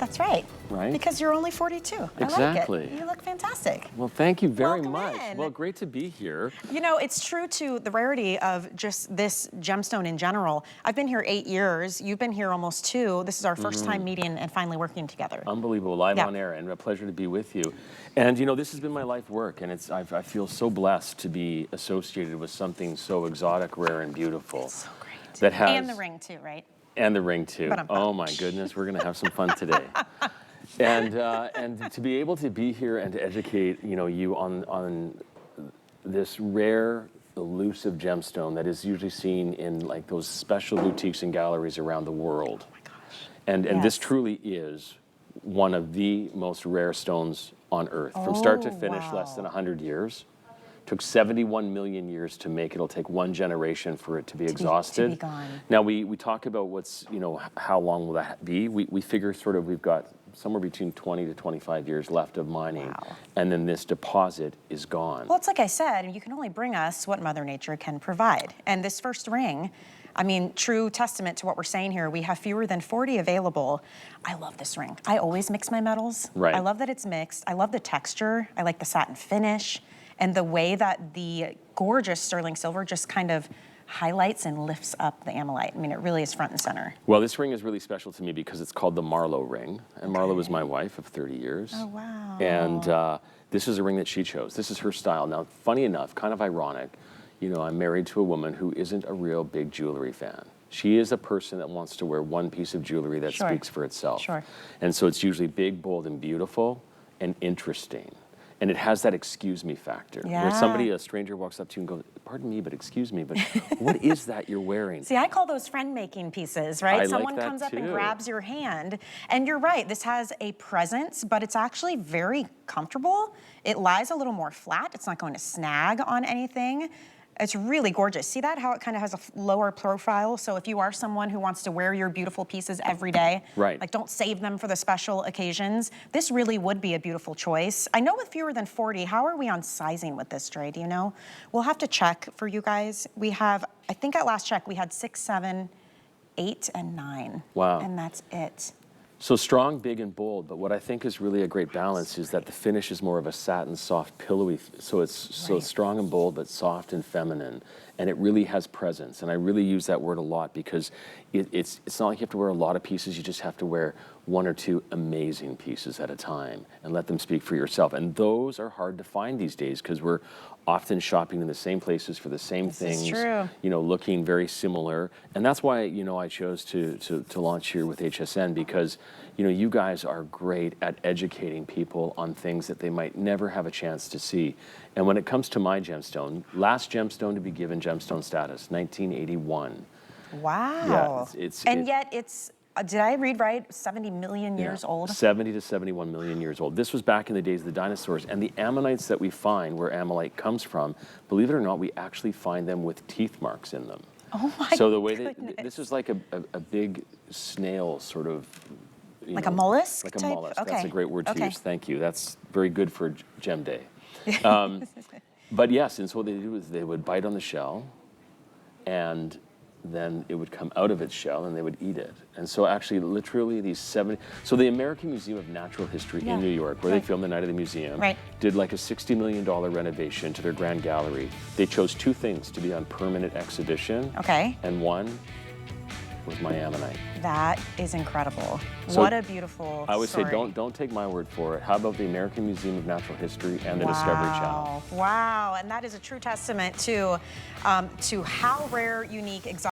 That's right. Right? Because you're only 42. Exactly. I like it. You look fantastic. Well, thank you very Welcome much. in. Well, great to be here. You know, it's true to the rarity of just this gemstone in general. I've been here 8 years. You've been here almost 2. This is our first time meeting and finally working together. Unbelievable, live on air, and a pleasure to be with you. And you know, this has been my life work, and I feel so blessed to be associated with something so exotic, rare, and beautiful. It's so great. That has, and the ring too, right? And the ring too. Oh my goodness, we're gonna have some fun today. And to be able to be here and to educate, you know, you on this rare, elusive gemstone that is usually seen in like those special boutiques and galleries around the world. Oh my gosh. And this truly is one of the most rare stones on Earth. From start to finish, less than 100 years. Took 71 million years to make. It'll take 1 generation for it to be exhausted. To be gone. Now we talk about what's, you know, how long will that be? We figure sort of we've got somewhere between 20 to 25 years left of mining, and then this deposit is gone. Well, it's like I said, you can only bring us what Mother Nature can provide. And this first ring, I mean, true testament to what we're saying here. We have fewer than 40 available. I love this ring. I always mix my metals. Right. I love that it's mixed. I love the texture. I like the satin finish. And the way that the gorgeous sterling silver just kind of highlights and lifts up the Ammolite. I mean, it really is front and center. Well, this ring is really special to me because it's called the Marlowe ring. And Marlowe is my wife of 30 years. Oh, wow. And this is a ring that she chose. This is her style. Now, funny enough, kind of ironic, you know, I'm married to a woman who isn't a real big jewelry fan. She is a person that wants to wear one piece of jewelry that speaks for itself. Sure. And so it's usually big, bold, and beautiful, and interesting. And it has that excuse me factor. Yeah. Where somebody, a stranger walks up to you and goes, pardon me, but excuse me, but what is that you're wearing? See, I call those friend-making pieces, right? I Someone like that comes up too. and grabs your hand. And you're right, this has a presence, but it's actually very comfortable. It lies a little more flat. It's not going to snag on anything. It's really gorgeous. See that, how it kind of has a lower profile? So if you are someone who wants to wear your beautiful pieces every day, like don't save them for the special occasions, this really would be a beautiful choice. I know with fewer than 40, how are we on sizing with this, Dre? Do you know? We'll have to check for you guys. We have, I think at last check, we had 6, 7, 8, and 9. Wow. And that's it. So strong, big, and bold, but what I think is really a great balance is that the finish is more of a satin, soft, pillowy, so it's so strong and bold, but soft and feminine, and it really has presence, and I really use that word a lot because it's not like you have to wear a lot of pieces, you just have to wear 1 or 2 amazing pieces at a time and let them speak for yourself, and those are hard to find these days because we're often shopping in the same places for the same things, you know, looking very similar. And that's why, you know, I chose to launch here with HSN because, you know, you guys are great at educating people on things that they might never have a chance to see. And when it comes to my gemstone, last gemstone to be given gemstone status, 1981. Wow. Yeah, yet it's, did I read right? 70 million years old? 70 to 71 million years old. This was back in the days of the dinosaurs. And the ammonites that we find where ammolite comes from, believe it or not, we actually find them with teeth marks in them. Oh my So the way this is like a big snail sort of, like a mollusk like a type? mollusk. Okay. That's a great word to use. Thank you. That's very good for Gem Day. But yes, and so what they do is they would bite on the shell and then it would come out of its shell and they would eat it. And so actually literally these 70, so the American Museum of Natural History in New York, where they filmed the Night of the Museum, did like a $60 million renovation to their grand gallery. They chose 2 things to be on permanent exhibition. And one was my ammonite. That is incredible. So what a beautiful I would story. say don't take my word for it. How about the American Museum of Natural History and the Discovery Channel? Wow, and that is a true testament to how rare, unique, exotic